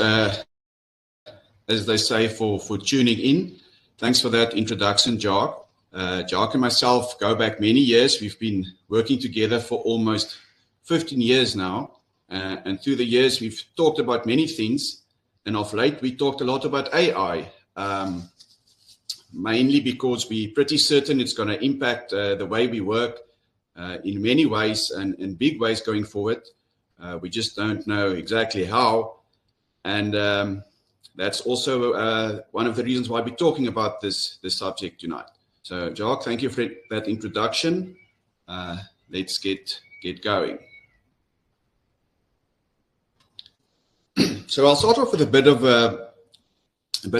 as they say, for tuning in. Thanks for that introduction, Jacques. Jacques and myself go back many years. We've been working together for almost 15 years now. And through the years, we've talked about many things. And of late, we talked a lot about AI, mainly because we're pretty certain it's going to impact the way we work in many ways and big ways going forward. We just don't know exactly how. And that's also one of the reasons why we're talking about this subject tonight. So, Jacques, thank you for that introduction. Let's get going. So I'll start off with a bit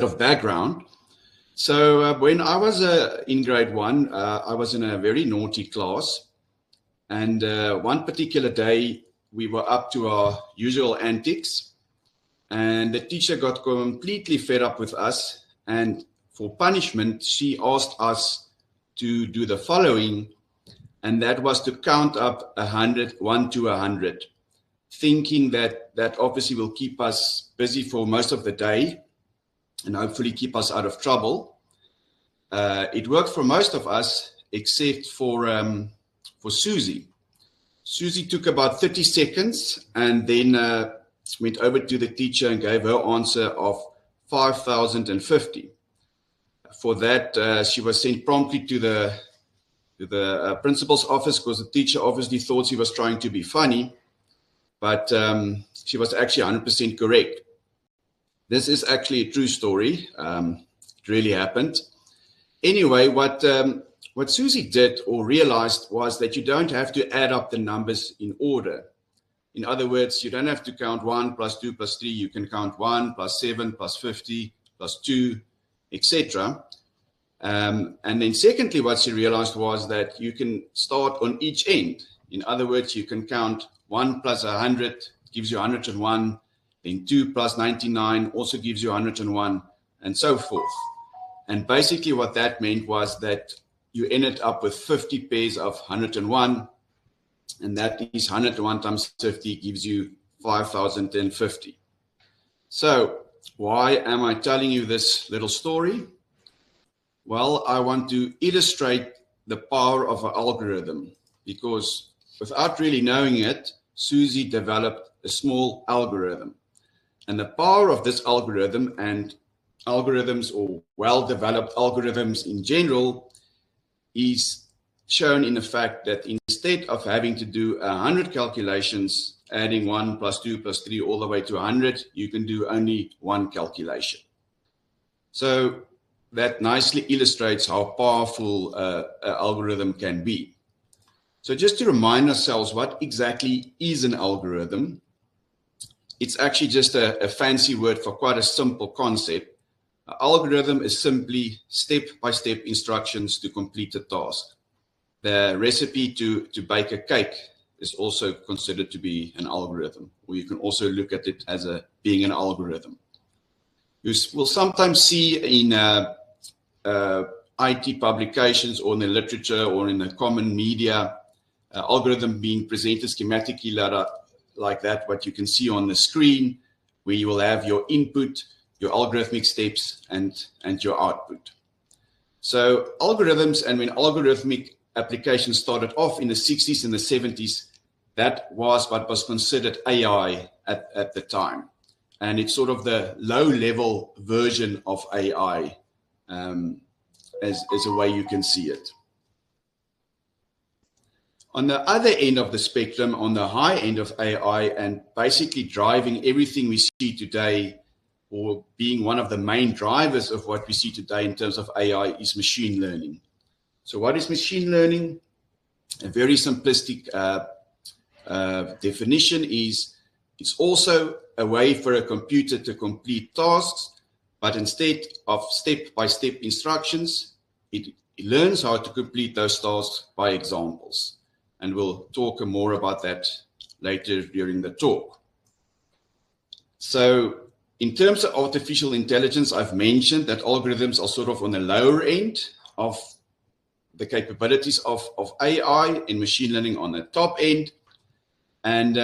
of background. So when I was in grade 1, I was in a very naughty class. And one particular day, we were up to our usual antics. And the teacher got completely fed up with us. And for punishment, she asked us to do the following. And that was to count up 1 to 100. Thinking that obviously will keep us busy for most of the day and hopefully keep us out of trouble. It worked for most of us except for Susie. Susie took about 30 seconds and then went over to the teacher and gave her answer of 5,050. For that, she was sent promptly to the principal's office because the teacher obviously thought she was trying to be funny. But she was actually 100% correct. This is actually a true story. It really happened. Anyway, what Susie did or realized was that you don't have to add up the numbers in order. In other words, you don't have to count 1 plus 2 plus 3. You can count 1 plus 7 plus 50 plus 2, etc. And then secondly, what she realized was that you can start on each end. In other words, you can count 1 plus 100 gives you 101, then 2 plus 99 also gives you 101, and so forth. And basically what that meant was that you ended up with 50 pairs of 101, and that is 101 times 50 gives you 5,050. So why am I telling you this little story? Well, I want to illustrate the power of an algorithm, because without really knowing it, Susie developed a small algorithm. And the power of this algorithm and algorithms or well-developed algorithms in general is shown in the fact that instead of having to do 100 calculations, adding 1 plus 2 plus 3 all the way to 100, you can do only one calculation. So that nicely illustrates how powerful an algorithm can be. So just to remind ourselves what exactly is an algorithm, it's actually just a fancy word for quite a simple concept. An algorithm is simply step-by-step instructions to complete a task. The recipe to bake a cake is also considered to be an algorithm, or you can also look at it as being an algorithm. You will sometimes see in IT publications or in the literature or in the common media algorithm being presented schematically like that, what you can see on the screen, where you will have your input, your algorithmic steps, and your output. So algorithms, and when algorithmic applications started off in the 60s and the 70s, that was what was considered AI at the time. And it's sort of the low-level version of AI as a way you can see it. On the other end of the spectrum, on the high end of AI, and basically driving everything we see today, or being one of the main drivers of what we see today in terms of AI, is machine learning. So what is machine learning? A very simplistic definition is it's also a way for a computer to complete tasks, but instead of step-by-step instructions, it learns how to complete those tasks by examples. And we'll talk more about that later during the talk. So in terms of artificial intelligence, I've mentioned that algorithms are sort of on the lower end of the capabilities of AI, and machine learning on the top end. And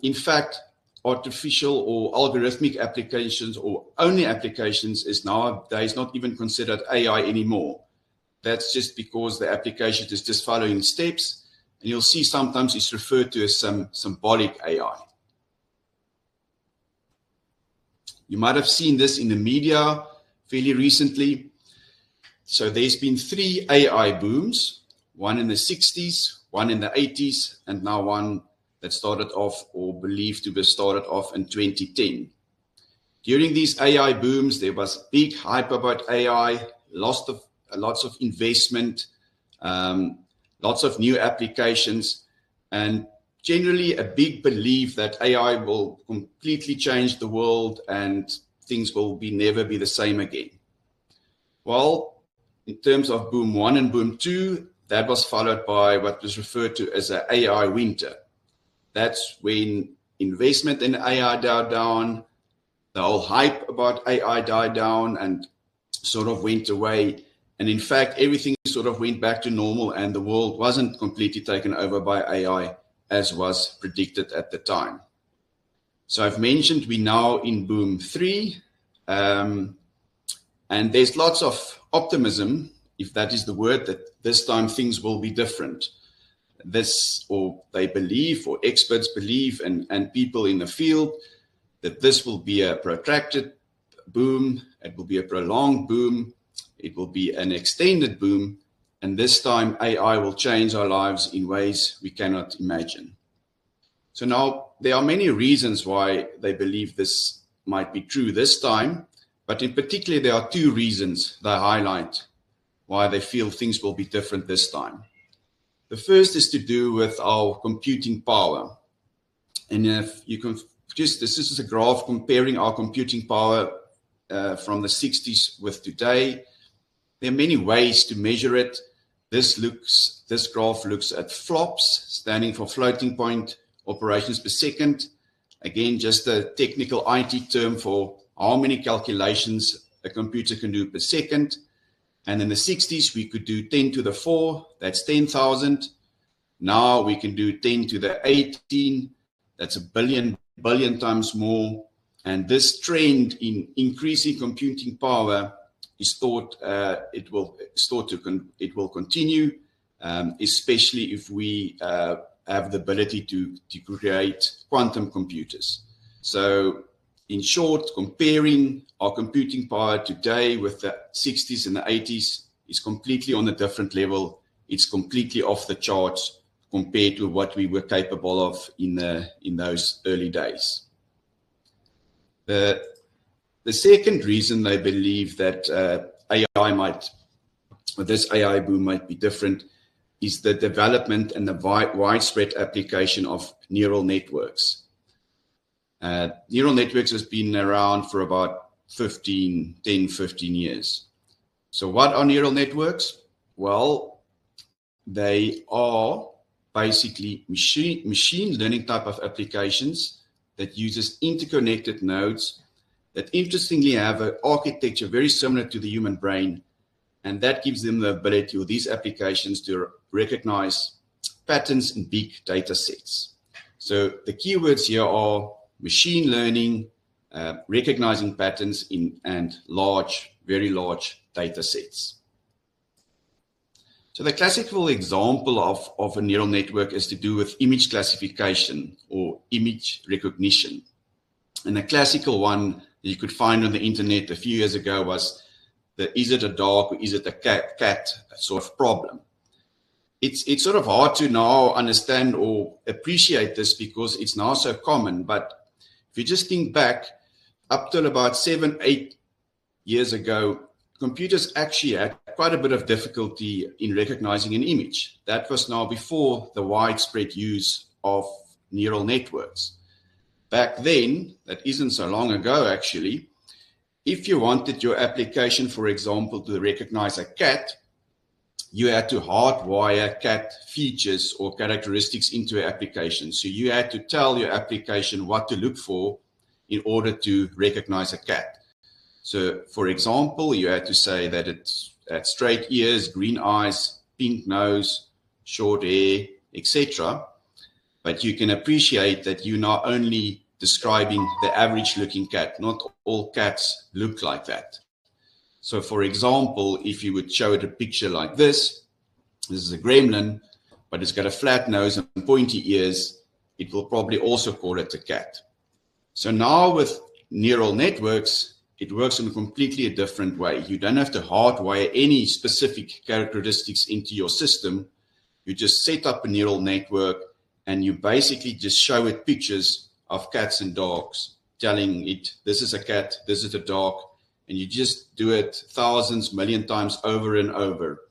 in fact, artificial or algorithmic applications or only applications is nowadays not even considered AI anymore. That's just because the application is just following steps, and you'll see sometimes it's referred to as some symbolic AI. You might have seen this in the media fairly recently. So there's been 3 AI booms, one in the 60s, one in the 80s, and now one that started off or believed to be started off in 2010. During these AI booms, there was big hype about AI, lots of investment, lots of new applications, and generally a big belief that AI will completely change the world and things will never be the same again. Well, in terms of boom 1 and boom 2, that was followed by what was referred to as an AI winter. That's when investment in AI died down, the whole hype about AI died down and sort of went away. And in fact, everything sort of went back to normal and the world wasn't completely taken over by AI as was predicted at the time. So I've mentioned we're now in boom 3, and there's lots of optimism, if that is the word, that this time things will be different. Or they believe, or experts believe, and people in the field, that this will be a protracted boom, it will be a prolonged boom, it will be an extended boom, and this time AI will change our lives in ways we cannot imagine. So now there are many reasons why they believe this might be true this time, but in particular there are 2 reasons they highlight why they feel things will be different this time. The first is to do with our computing power. And if you can this is a graph comparing our computing power from the 60s with today. There are many ways to measure it. This graph looks at flops, standing for floating point operations per second. Again, just a technical IT term for how many calculations a computer can do per second. And in the 60s, we could do 10 to the 4, that's 10,000. Now we can do 10 to the 18, that's a billion times more. And this trend in increasing computing power is thought it will continue, especially if we have the ability to create quantum computers. So in short, comparing our computing power today with the 60s and the 80s is completely on a different level. It's completely off the charts compared to what we were capable of in those early days. The second reason they believe that this AI boom might be different is the development and the widespread application of neural networks. Neural networks has been around for about 10, 15 years. So what are neural networks? Well, they are basically machine learning type of applications that uses interconnected nodes that interestingly have an architecture very similar to the human brain, and that gives them the ability, or these applications, to recognize patterns in big data sets. So the keywords here are machine learning, recognizing patterns and very large data sets. So the classical example of a neural network is to do with image classification or image recognition. And the classical one that you could find on the internet a few years ago was the is it a dog or is it a cat sort of problem. It's sort of hard to now understand or appreciate this because it's now so common. But if you just think back, up till about 7, 8 years ago, computers actually had quite a bit of difficulty in recognizing an image. That was now before the widespread use of neural networks. Back then, that isn't so long ago actually, if you wanted your application, for example, to recognize a cat, you had to hardwire cat features or characteristics into your application. So you had to tell your application what to look for in order to recognize a cat. So, for example, you had to say that it's had straight ears, green eyes, pink nose, short hair, etc. But you can appreciate that you not only describing the average looking cat. Not all cats look like that. So for example, if you would show it a picture like this is a gremlin, but it's got a flat nose and pointy ears, it will probably also call it a cat. So now with neural networks, it works in a completely different way. You don't have to hardwire any specific characteristics into your system. You just set up a neural network and you basically just show it pictures of cats and dogs, telling it, this is a cat, this is a dog, and you just do it thousands, million times over and over.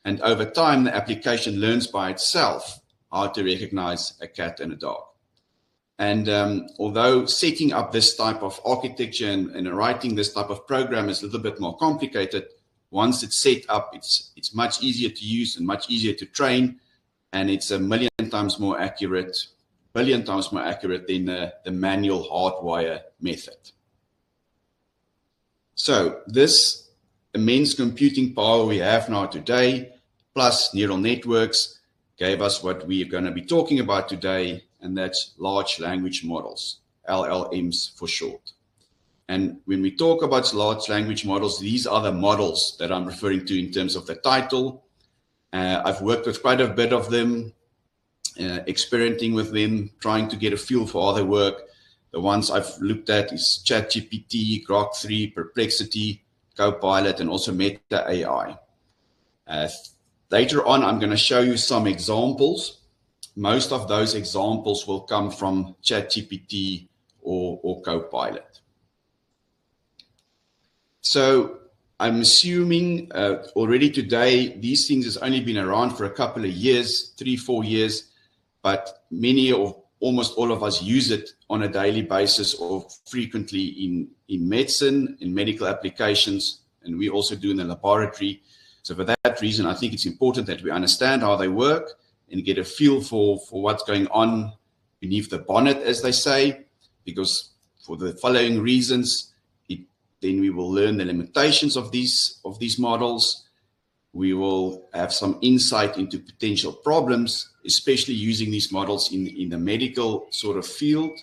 And over time, the application learns by itself how to recognize a cat and a dog. And although setting up this type of architecture and writing this type of program is a little bit more complicated, once it's set up, it's much easier to use and much easier to train, and it's a billion times more accurate than the manual hardwire method. So this immense computing power we have now today, plus neural networks, gave us what we are going to be talking about today, and that's large language models, LLMs for short. And when we talk about large language models, these are the models that I'm referring to in terms of the title. I've worked with quite a bit of them, experimenting with them, trying to get a feel for how they work. The ones I've looked at is ChatGPT, Grok 3, Perplexity, Copilot, and also Meta AI. Later on, I'm going to show you some examples. Most of those examples will come from ChatGPT or Copilot. So I'm assuming already today, these things has only been around for a couple of years, 3-4 years, but many or almost all of us use it on a daily basis or frequently in medicine, in medical applications, and we also do in the laboratory. So for that reason, I think it's important that we understand how they work and get a feel for what's going on beneath the bonnet, as they say, because for the following reasons, then we will learn the limitations of these models. We will have some insight into potential problems, especially using these models in the medical sort of field.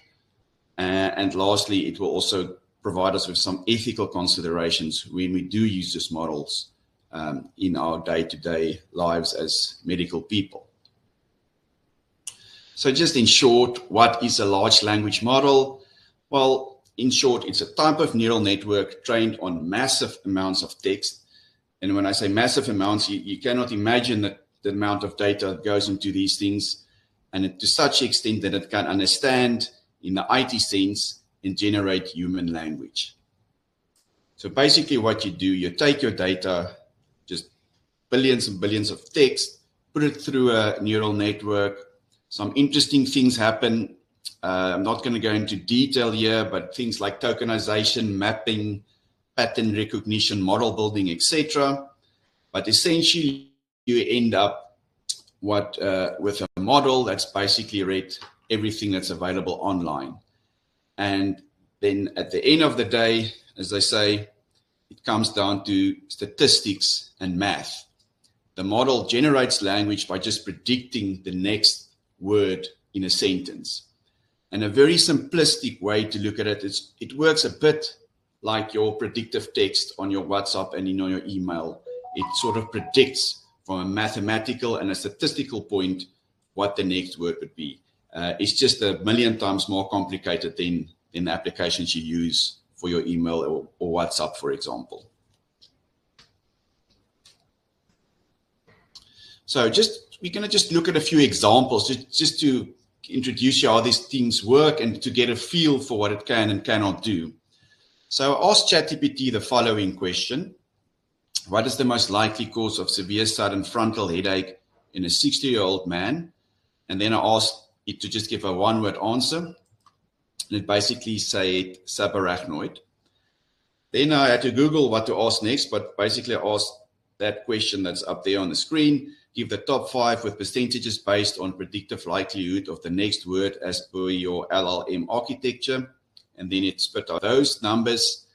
And lastly, it will also provide us with some ethical considerations when we do use these models in our day-to-day lives as medical people. So just in short, what is a large language model? Well, in short, it's a type of neural network trained on massive amounts of text. And when I say massive amounts, you cannot imagine the amount of data that goes into these things, and to such extent that it can understand in the IT sense and generate human language. So basically what you do, you take your data, just billions and billions of text, put it through a neural network. Some interesting things happen. I'm not going to go into detail here, but things like tokenization, mapping, pattern recognition, model building, etc. But essentially, you end up with a model that's basically read everything that's available online. And then at the end of the day, as they say, it comes down to statistics and math. The model generates language by just predicting the next word in a sentence. And a very simplistic way to look at it is it works a bit like your predictive text on your WhatsApp and in your email. It sort of predicts from a mathematical and a statistical point what the next word would be. It's just a million times more complicated than the applications you use for your email or WhatsApp, for example. So we're going to just look at a few examples just to introduce you how these things work and to get a feel for what it can and cannot do. So I asked ChatGPT the following question. What is the most likely cause of severe sudden frontal headache in a 60-year-old man? And then I asked it to just give a one-word answer. And it basically said subarachnoid. Then I had to Google what to ask next, but basically I asked that question that's up there on the screen. Give the top 5 with percentages based on predictive likelihood of the next word as per your LLM architecture. And then it spit out those numbers.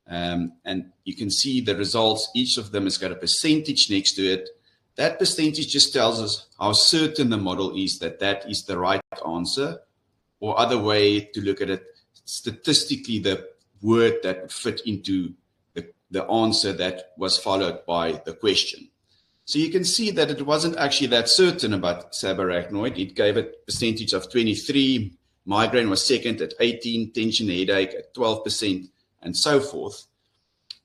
And you can see the results. Each of them has got a percentage next to it. That percentage just tells us how certain the model is that that is the right answer or other way to look at it, statistically, the word that would fit into the answer that was followed by the question. So you can see that it wasn't actually that certain about subarachnoid. It gave a percentage of 23. Migraine was second at 18, tension, headache at 12%, and so forth.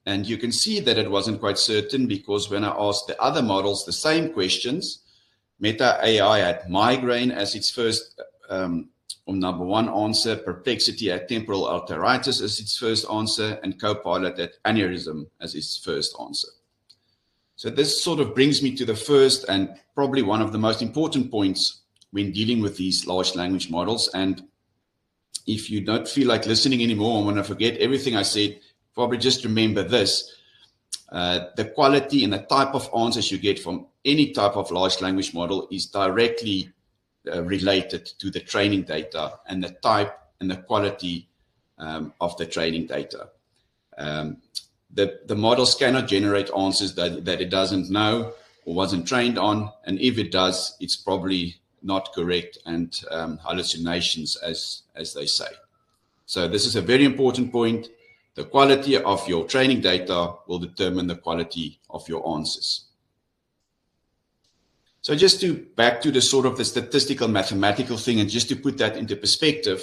And you can see that it wasn't quite certain, because when I asked the other models the same questions, Meta AI had migraine as its first number one answer, Perplexity had temporal arteritis as its first answer, and Copilot had aneurysm as its first answer. So this sort of brings me to the first and probably one of the most important points when dealing with these large language models. And if you don't feel like listening anymore, I'm going to forget everything I said, probably just remember this. The quality and the type of answers you get from any type of large language model is directly related to the training data and the type and the quality of the training data. The models cannot generate answers that it doesn't know or wasn't trained on, and if it does, it's probably not correct and hallucinations, as they say. So this is a very important point. The quality of your training data will determine the quality of your answers. So just back to the sort of the statistical mathematical thing, and just to put that into perspective,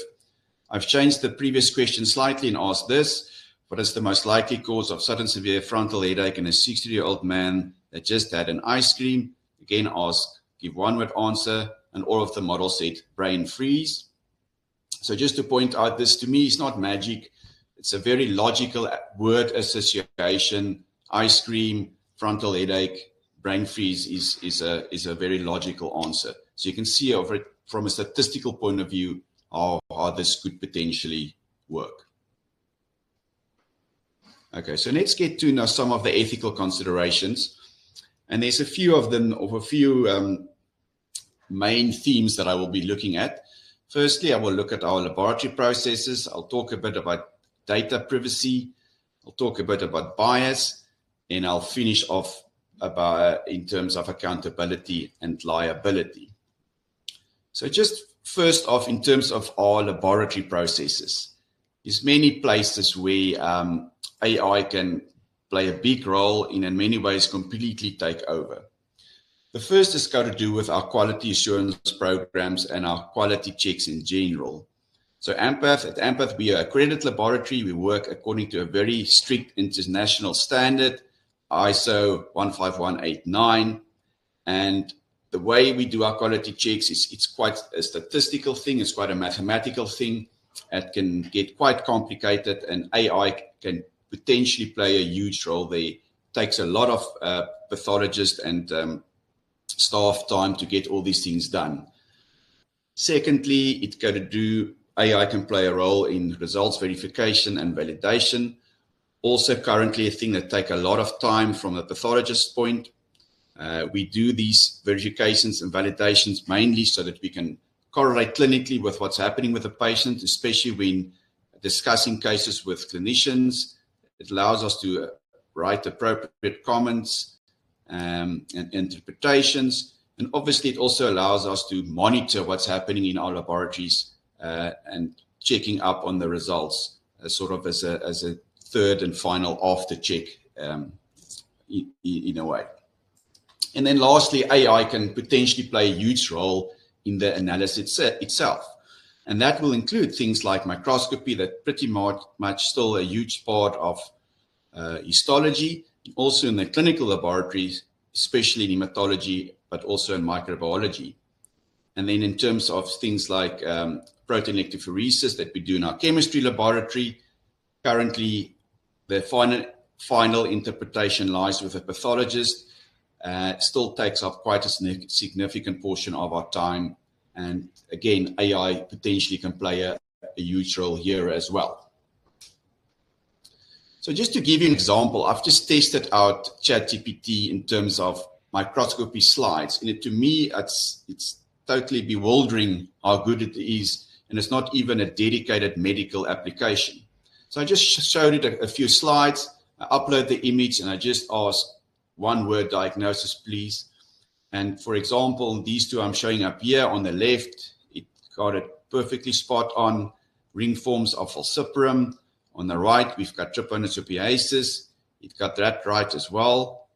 I've changed the previous question slightly and asked this: what is the most likely cause of sudden severe frontal headache in a 60-year-old man that just had an ice cream? Again, give one-word answer, and all of the models said brain freeze. So just to point out, this to me is not magic. It's a very logical word association. Ice cream, frontal headache, brain freeze is a very logical answer. So you can see over it from a statistical point of view how this could potentially work. Okay, so let's get to now some of the ethical considerations. And there's a few of them, of a few main themes that I will be looking at. Firstly, I will look at our laboratory processes. I'll talk a bit about data privacy. I'll talk a bit about bias, and I'll finish off about in terms of accountability and liability. So just first off, in terms of our laboratory processes, there's many places where AI can play a big role in many ways completely take over. The first is got to do with our quality assurance programs and our quality checks in general. So at Ampath, we are an accredited laboratory. We work according to a very strict international standard, ISO 15189. And the way we do our quality checks it's quite a statistical thing. It's quite a mathematical thing. It can get quite complicated, and AI can potentially play a huge role there. It takes a lot of pathologists and staff time to get all these things done. Secondly, AI can play a role in results verification and validation. Also currently a thing that takes a lot of time from the pathologist's point. We do these verifications and validations mainly so that we can correlate clinically with what's happening with the patient, especially when discussing cases with clinicians. It allows us to write appropriate comments and interpretations. And obviously, it also allows us to monitor what's happening in our laboratories and checking up on the results sort of as a third and final after check in a way. And then lastly, AI can potentially play a huge role in the analysis itself. And that will include things like microscopy, that pretty much still a huge part of histology, also in the clinical laboratories, especially in hematology, but also in microbiology. And then in terms of things like protein electrophoresis that we do in our chemistry laboratory, currently the final interpretation lies with a pathologist. Still takes up quite a significant portion of our time. And again, AI potentially can play a huge role here as well. So just to give you an example, I've just tested out ChatGPT in terms of microscopy slides. And to me, it's totally bewildering how good it is. And it's not even a dedicated medical application. So I just showed it a few slides. I upload the image and I just ask one-word diagnosis, please. And for example, these two I'm showing up here on the left, it got it perfectly spot on ring forms of falciparum. On the right, we've got trypanosobiasis. It got that right as well.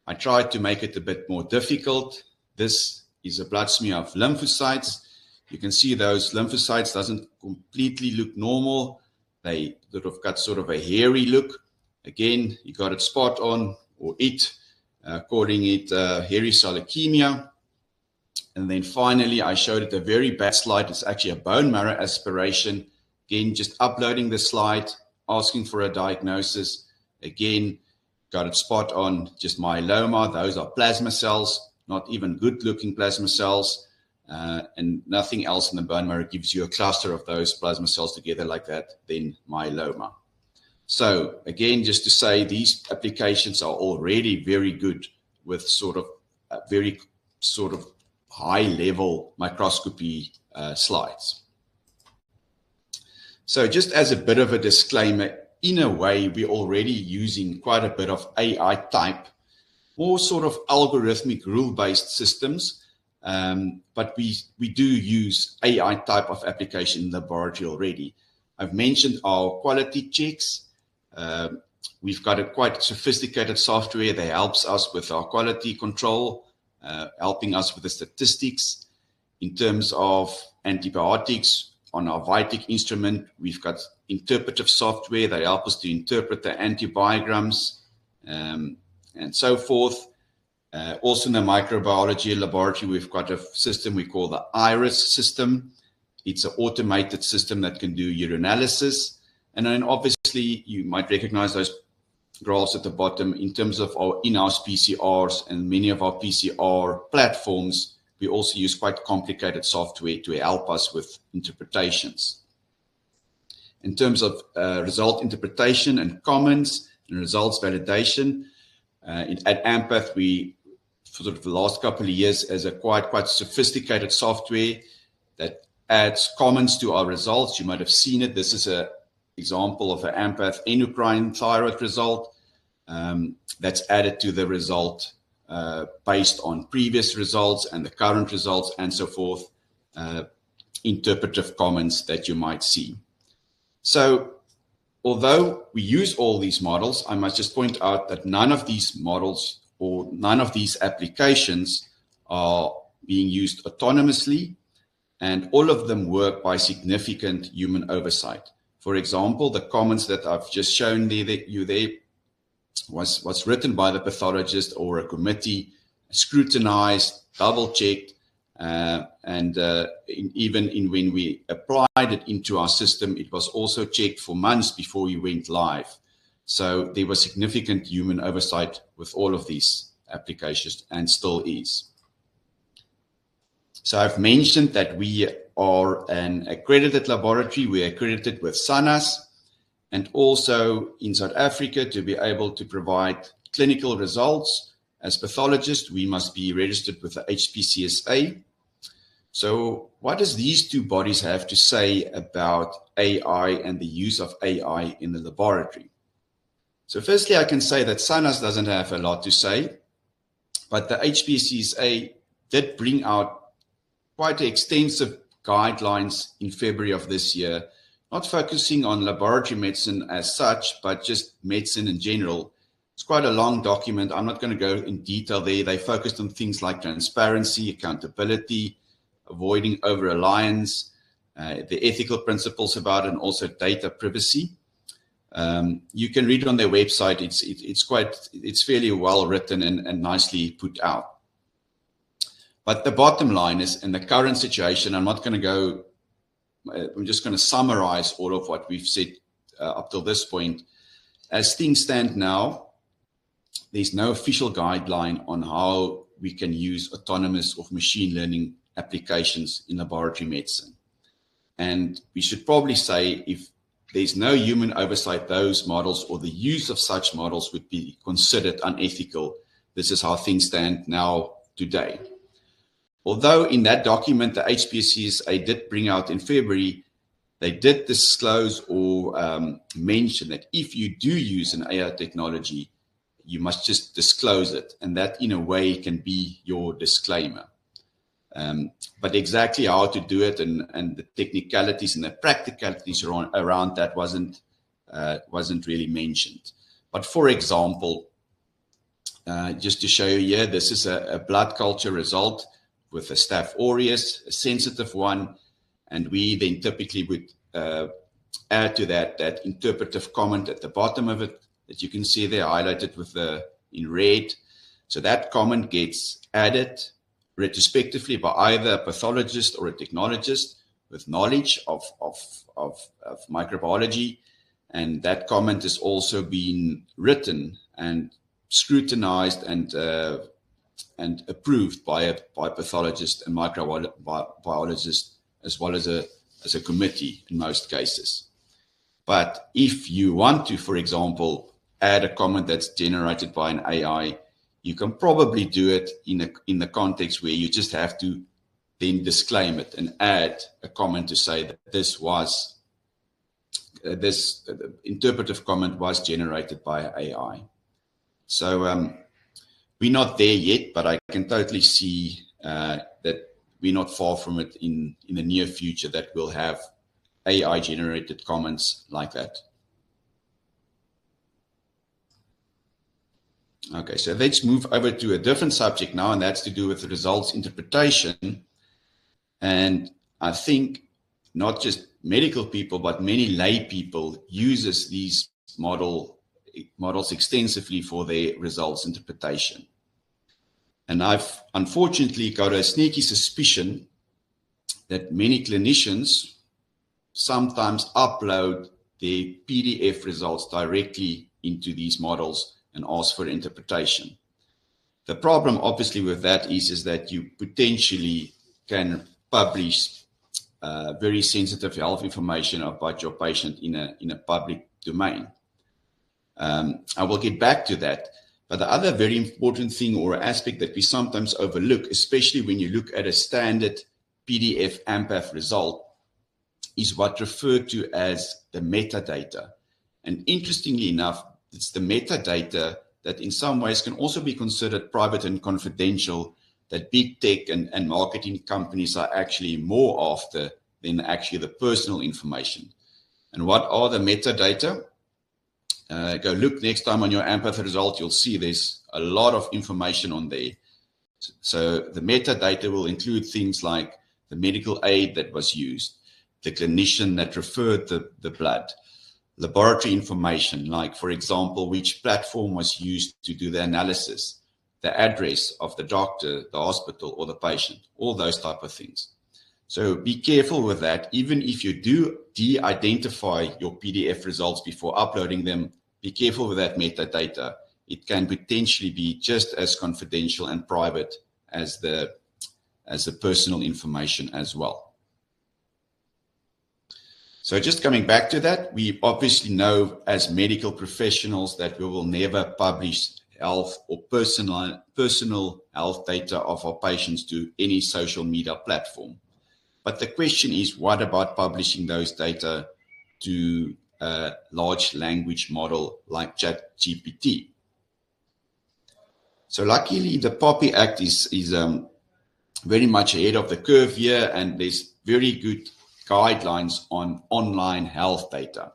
I tried to make it a bit more difficult. This is a blood smear of lymphocytes. You can see those lymphocytes doesn't completely look normal. They got sort of a hairy look. Again, you got it spot on, or calling it hairy cell leukemia. And then finally, I showed it a very bad slide. It's actually a bone marrow aspiration. Again, just uploading the slide, asking for a diagnosis. Again, got it spot on, just myeloma. Those are plasma cells, not even good-looking plasma cells. And nothing else in the bone marrow gives you a cluster of those plasma cells together like that, then myeloma. So again, just to say, these applications are already very good with sort of very sort of high-level microscopy slides. So just as a bit of a disclaimer, in a way, we're already using quite a bit of AI type, more sort of algorithmic rule-based systems. But we do use AI type of application in the laboratory already. I've mentioned our quality checks. We've got a quite sophisticated software that helps us with our quality control, helping us with the statistics. In terms of antibiotics, on our Vitek instrument, we've got interpretive software that help us to interpret the antibiograms and so forth. Also in the microbiology laboratory, we've got a system we call the IRIS system. It's an automated system that can do urinalysis. And then obviously you might recognize those graphs at the bottom in terms of our in-house PCRs and many of our PCR platforms. We also use quite complicated software to help us with interpretations. In terms of result interpretation and comments and results validation, at Ampath, we, for the last couple of years, as a quite sophisticated software that adds comments to our results. You might have seen it. This is an example of an Ampath endocrine thyroid result that's added to the result based on previous results and the current results and so forth, interpretive comments that you might see. So although we use all these models, I must just point out that none of these models or none of these applications are being used autonomously, and all of them work by significant human oversight. For example, the comments that I've just shown there was written by the pathologist or a committee, scrutinized, double-checked, and even when we applied it into our system, it was also checked for months before we went live. So there was significant human oversight with all of these applications, and still is. So I've mentioned that we are an accredited laboratory. We're accredited with SANAS, and also in South Africa, to be able to provide clinical results as pathologists, we must be registered with the HPCSA. So what does these two bodies have to say about AI and the use of AI in the laboratory? So firstly, I can say that SANAS doesn't have a lot to say, but the HPCSA did bring out quite extensive guidelines in February of this year, not focusing on laboratory medicine as such, but just medicine in general. It's quite a long document. I'm not going to go in detail there. They focused on things like transparency, accountability, avoiding over-reliance, the ethical principles about it, and also data privacy. You can read it on their website. It's fairly well written and nicely put out. But the bottom line is, in the current situation, I'm just going to summarize all of what we've said up till this point. As things stand now, there's no official guideline on how we can use autonomous or machine learning applications in laboratory medicine. And we should probably say, if there's no human oversight, those models or the use of such models would be considered unethical. This is how things stand now today. Although in that document, the HPCSA did bring out in February, they did disclose or mention that if you do use an AI technology, you must just disclose it. And that, in a way, can be your disclaimer. But exactly how to do it and the technicalities and the practicalities around that wasn't really mentioned. But for example, just to show you here, this is a blood culture result with a Staph aureus, a sensitive one, and we then typically would add to that interpretive comment at the bottom of it that you can see there highlighted with in red. So that comment gets added retrospectively by either a pathologist or a technologist with knowledge of microbiology, and that comment has also been written and scrutinized and approved by a pathologist and microbiologist, as well as a committee in most cases. But if you want to, for example, add a comment that's generated by an AI, you can probably do it in the context where you just have to then disclaim it and add a comment to say that this interpretive comment was generated by AI. So we're not there yet, but I can totally see that we're not far from it in the near future, that we'll have AI generated comments like that. Okay, so let's move over to a different subject now, and that's to do with the results interpretation. And I think not just medical people, but many lay people uses these models extensively for their results interpretation. And I've unfortunately got a sneaky suspicion that many clinicians sometimes upload their PDF results directly into these models and ask for interpretation. The problem obviously with that is that you potentially can publish very sensitive health information about your patient in a public domain. I will get back to that. But the other very important thing or aspect that we sometimes overlook, especially when you look at a standard PDF AMPATH result, is what referred to as the metadata. And interestingly enough, it's the metadata that in some ways can also be considered private and confidential, that big tech and marketing companies are actually more after than actually the personal information. And what are the metadata? Go look next time on your AMPATH result, you'll see there's a lot of information on there. So the metadata will include things like the medical aid that was used, the clinician that referred the blood, laboratory information, like, for example, which platform was used to do the analysis, the address of the doctor, the hospital, or the patient, all those type of things. So be careful with that. Even if you do de-identify your PDF results before uploading them, be careful with that metadata. It can potentially be just as confidential and private as the personal information as well. So just coming back to that, we obviously know as medical professionals that we will never publish health or personal health data of our patients to any social media platform. But the question is, what about publishing those data to a large language model like ChatGPT? So luckily, the POPI Act is very much ahead of the curve here, and there's very good guidelines on online health data.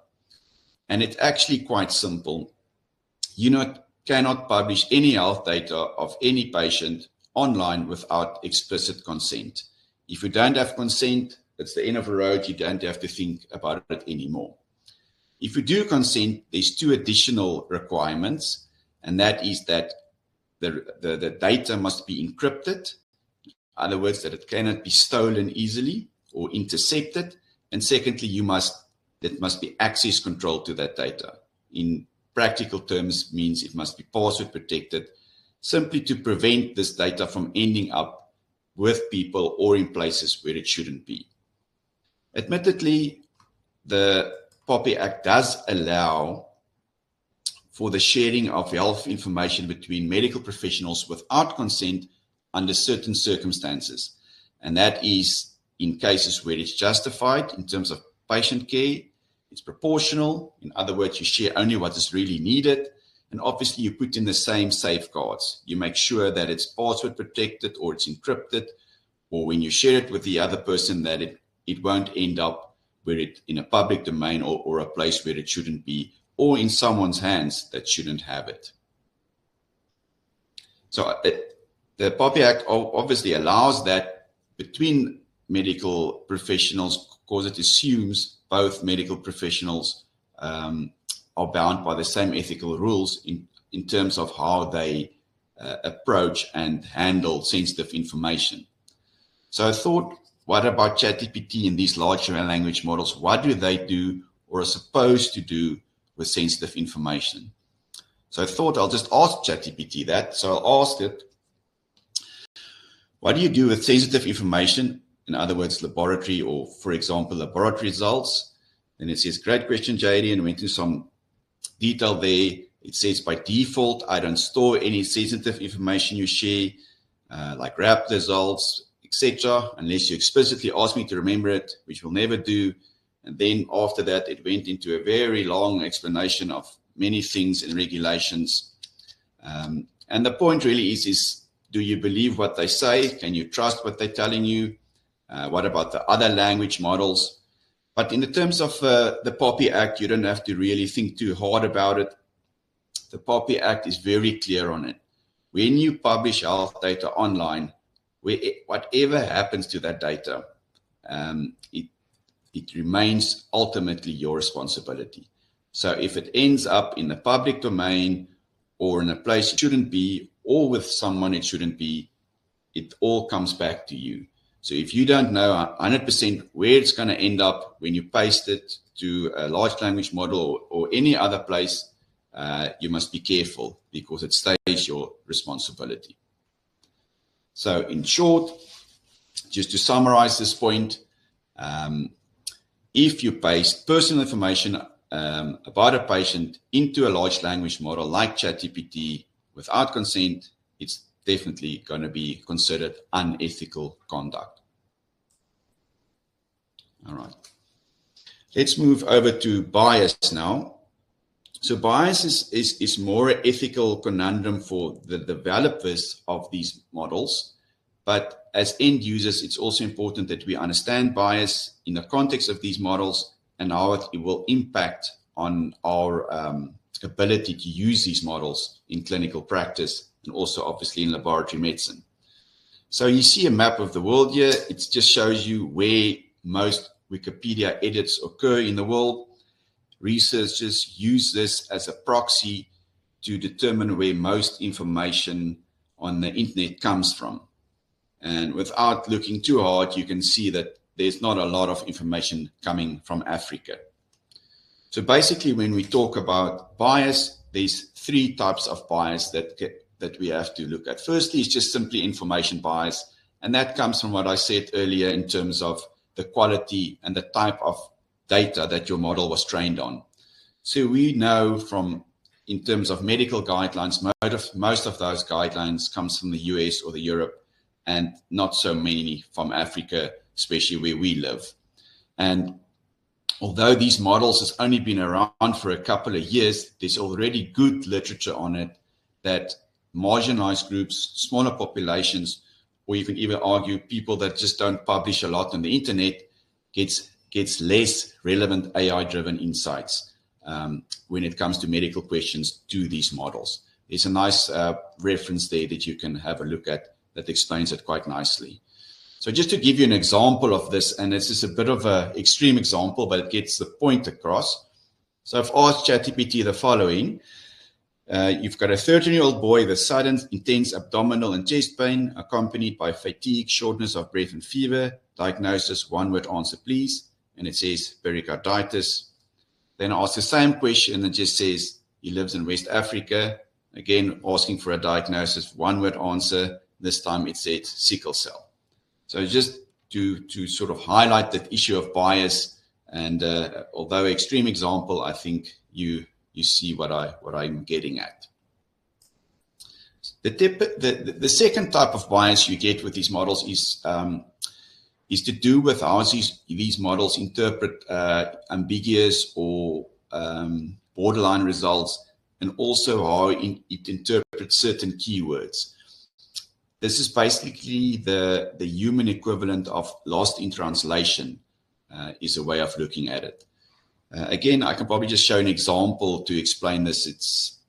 And it's actually quite simple. You cannot publish any health data of any patient online without explicit consent. If you don't have consent, it's the end of the road. You don't have to think about it anymore. If you do consent, there's two additional requirements, and that is that the data must be encrypted. In other words, that it cannot be stolen easily or intercepted. And secondly, there must be access control to that data. In practical terms, means it must be password protected, simply to prevent this data from ending up with people or in places where it shouldn't be. Admittedly, the POPI Act does allow for the sharing of health information between medical professionals without consent under certain circumstances. And that is in cases where it's justified in terms of patient care, it's proportional. In other words, you share only what is really needed. And obviously you put in the same safeguards. You make sure that it's password protected or it's encrypted, or when you share it with the other person, that it won't end up in a public domain or a place where it shouldn't be, or in someone's hands that shouldn't have it. So the POPI Act obviously allows that between medical professionals, because it assumes both medical professionals are bound by the same ethical rules in terms of how they approach and handle sensitive information. So I thought, what about ChatGPT and these large language models? What do they do or are supposed to do with sensitive information? So I thought I'll just ask ChatGPT that. So I'll ask it, what do you do with sensitive information? In other words, laboratory or, for example, laboratory results. Then it says, great question, JD, and went into some detail there. It says, by default, I don't store any sensitive information you share, like lab results, etc., unless you explicitly ask me to remember it, which we'll never do. And then after that, it went into a very long explanation of many things and regulations. And the point really is, do you believe what they say? Can you trust what they're telling you? What about the other language models? But in the terms of the POPI Act, you don't have to really think too hard about it. The POPI Act is very clear on it. When you publish health data online, whatever happens to that data, it remains ultimately your responsibility. So if it ends up in the public domain or in a place it shouldn't be, or with someone it shouldn't be, it all comes back to you. So if you don't know 100% where it's going to end up when you paste it to a large language model or any other place, you must be careful, because it stays your responsibility. So in short, just to summarize this point, if you paste personal information about a patient into a large language model like ChatGPT without consent, it's definitely going to be considered unethical conduct. All right. Let's move over to bias now. So bias is more an ethical conundrum for the developers of these models. But as end users, it's also important that we understand bias in the context of these models and how it will impact on our ability to use these models in clinical practice and also obviously in laboratory medicine. So you see a map of the world here. It just shows you where most Wikipedia edits occur in the world. Researchers use this as a proxy to determine where most information on the internet comes from. And without looking too hard, you can see that there's not a lot of information coming from Africa. So basically, when we talk about bias, there's three types of bias that we have to look at. Firstly, it's just simply information bias. And that comes from what I said earlier in terms of the quality and the type of data that your model was trained on. So we know from, in terms of medical guidelines, most of those guidelines comes from the US or the Europe, and not so many from Africa, especially where we live. And although these models has only been around for a couple of years, there's already good literature on it that marginalized groups, smaller populations, or you can even argue people that just don't publish a lot on the internet gets less relevant AI-driven insights when it comes to medical questions to these models. There's a nice reference there that you can have a look at that explains it quite nicely. So just to give you an example of this, and this is a bit of an extreme example, but it gets the point across. So I've asked ChatGPT the following. You've got a 13-year-old boy with sudden intense abdominal and chest pain accompanied by fatigue, shortness of breath and fever. Diagnosis, one-word answer, please. And it says pericarditis. Then I ask the same question and it just says he lives in West Africa. Again, asking for a diagnosis, one-word answer. This time it said sickle cell. So just to sort of highlight that issue of bias, and although extreme example, I think you see what I'm getting at. The second type of bias you get with these models is to do with how these models interpret ambiguous or borderline results, and also how it interprets certain keywords. This is basically the human equivalent of lost in translation, is a way of looking at it. Again, I can probably just show an example to explain this. It's,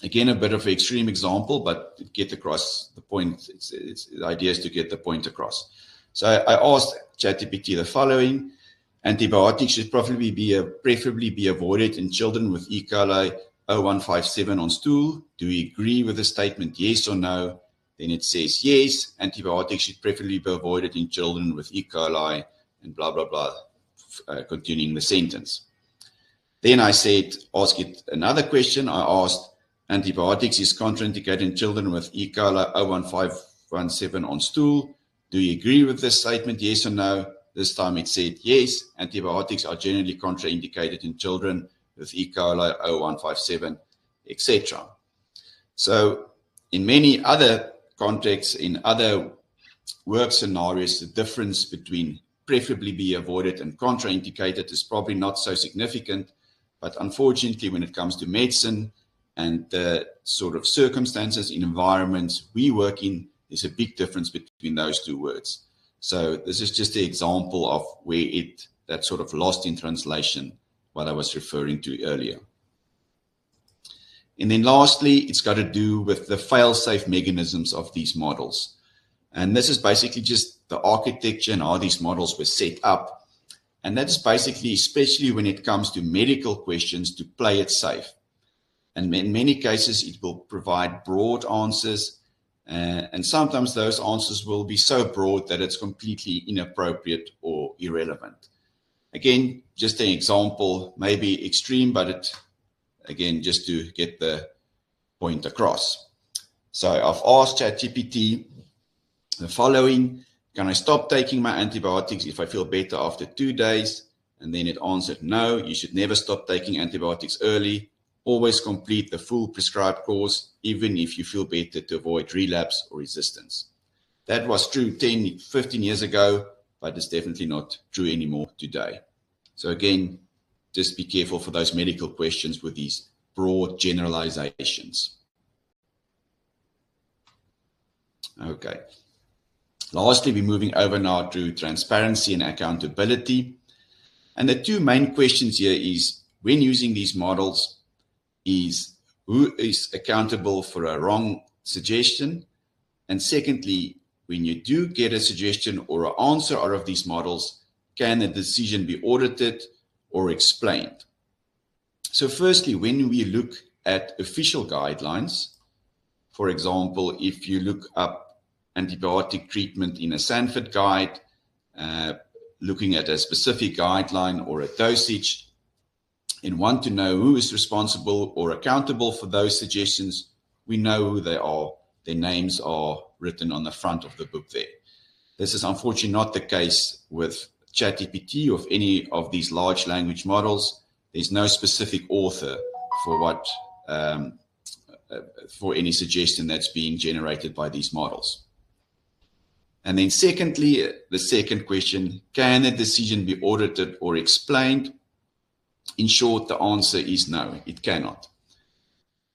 again, a bit of an extreme example, but to get across the point, the idea is to get the point across. So I asked ChatGPT the following: antibiotics should preferably be avoided in children with E. coli 0157 on stool. Do we agree with the statement, yes or no? Then it says, yes, antibiotics should preferably be avoided in children with E. coli, and blah, blah, blah, continuing the sentence. Then I said, ask it another question. I asked, antibiotics is contraindicated in children with E. coli 01517 on stool. Do you agree with this statement, yes or no? This time it said, yes, antibiotics are generally contraindicated in children with E. coli 0157, etc. So in many other contexts, in other work scenarios, the difference between preferably be avoided and contraindicated is probably not so significant. But unfortunately, when it comes to medicine and the sort of circumstances in environments we work in, there's a big difference between those two words. So this is just an example of where that sort of lost in translation, what I was referring to earlier. And then lastly, it's got to do with the fail-safe mechanisms of these models. And this is basically just the architecture and how these models were set up. And that is basically, especially when it comes to medical questions, to play it safe. And in many cases, it will provide broad answers. And sometimes those answers will be so broad that it's completely inappropriate or irrelevant. Again, just an example, maybe extreme, but again, just to get the point across. So I've asked ChatGPT the following: can I stop taking my antibiotics if I feel better after 2 days? And then it answered, no, you should never stop taking antibiotics early. Always complete the full prescribed course, even if you feel better, to avoid relapse or resistance. That was true 10, 15 years ago, but it's definitely not true anymore today. So again, just be careful for those medical questions with these broad generalizations. Okay. Lastly, we're moving over now to transparency and accountability. And the two main questions here is, when using these models, is who is accountable for a wrong suggestion? And secondly, when you do get a suggestion or an answer out of these models, can the decision be audited or explained? So firstly, when we look at official guidelines, for example, if you look up antibiotic treatment in a Sanford guide, looking at a specific guideline or a dosage, and want to know who is responsible or accountable for those suggestions, we know who they are. Their names are written on the front of the book there. This is unfortunately not the case with ChatGPT or any of these large language models. There's no specific author for for any suggestion that's being generated by these models. And then secondly, the second question, can the decision be audited or explained? In short, the answer is no, it cannot.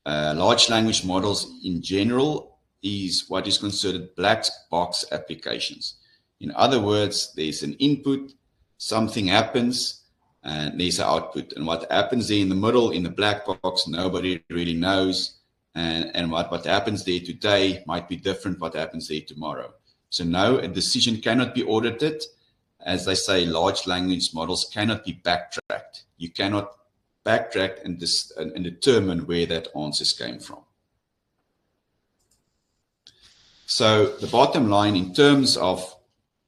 Large language models in general is what is considered black box applications. In other words, there's an input, something happens, and there's an output. And what happens there in the middle, in the black box, nobody really knows. And what happens there today might be different what happens there tomorrow. So no, a decision cannot be audited. As they say, large language models cannot be backtracked. You cannot backtrack and determine where that answers came from. So the bottom line in terms of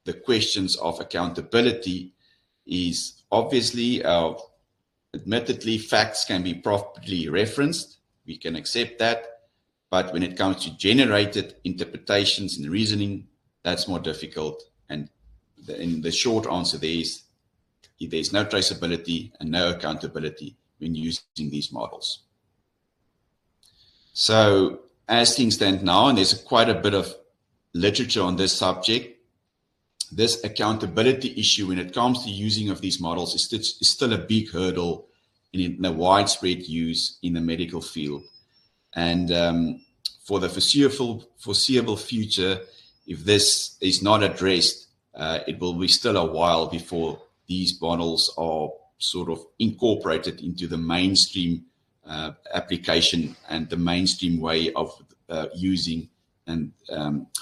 the questions of accountability is obviously, admittedly, facts can be properly referenced. We can accept that. But when it comes to generated interpretations and reasoning, that's more difficult. And the short answer there is there's no traceability and no accountability when using these models. So as things stand now, and there's quite a bit of literature on this subject, this accountability issue when it comes to using of these models is still a big hurdle in the widespread use in the medical field. And for the foreseeable future, if this is not addressed, it will be still a while before these models are sort of incorporated into the mainstream application and the mainstream way of using and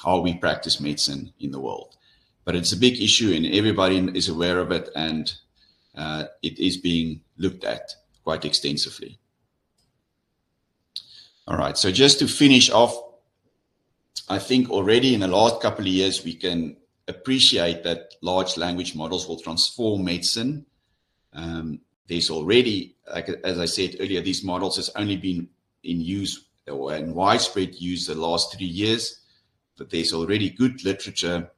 how we practice medicine in the world. But it's a big issue and everybody is aware of it, and it is being looked at quite extensively. All right, so just to finish off, I think already in the last couple of years, we can appreciate that large language models will transform medicine. There's already, as I said earlier, these models has only been in use or in widespread use the last 3 years, but there's already good literature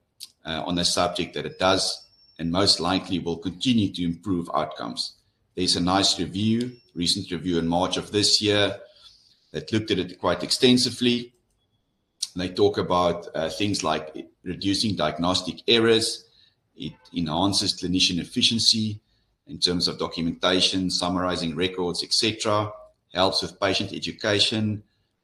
on the subject that it does and most likely will continue to improve outcomes. There's a nice review, recent review in March of this year that looked at it quite extensively. They talk about things like reducing diagnostic errors. It enhances clinician efficiency in terms of documentation, summarizing records, etc. Helps with patient education.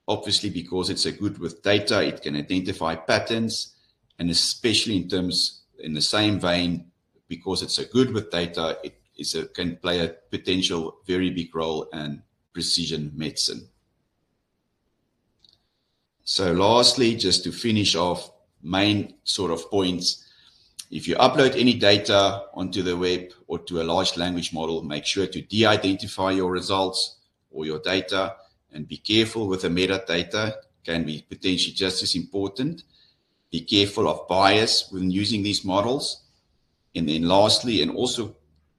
Obviously, because it's good with data, it can identify patterns, and especially in the same vein, because it's good with data, it can play a potential very big role in precision medicine. So lastly, just to finish off, main sort of points. If you upload any data onto the web or to a large language model, make sure to de-identify your results or your data, and be careful with the metadata. Can be potentially just as important. Be careful of bias when using these models. And then lastly, and also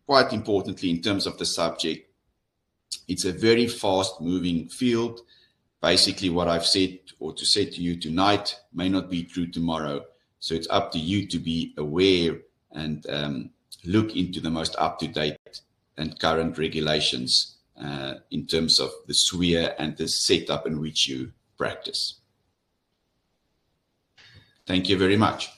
quite importantly in terms of the subject, it's a very fast moving field. Basically what I've said or to say to you tonight may not be true tomorrow. So it's up to you to be aware and look into the most up-to-date and current regulations in terms of the sphere and the setup in which you practice. Thank you very much.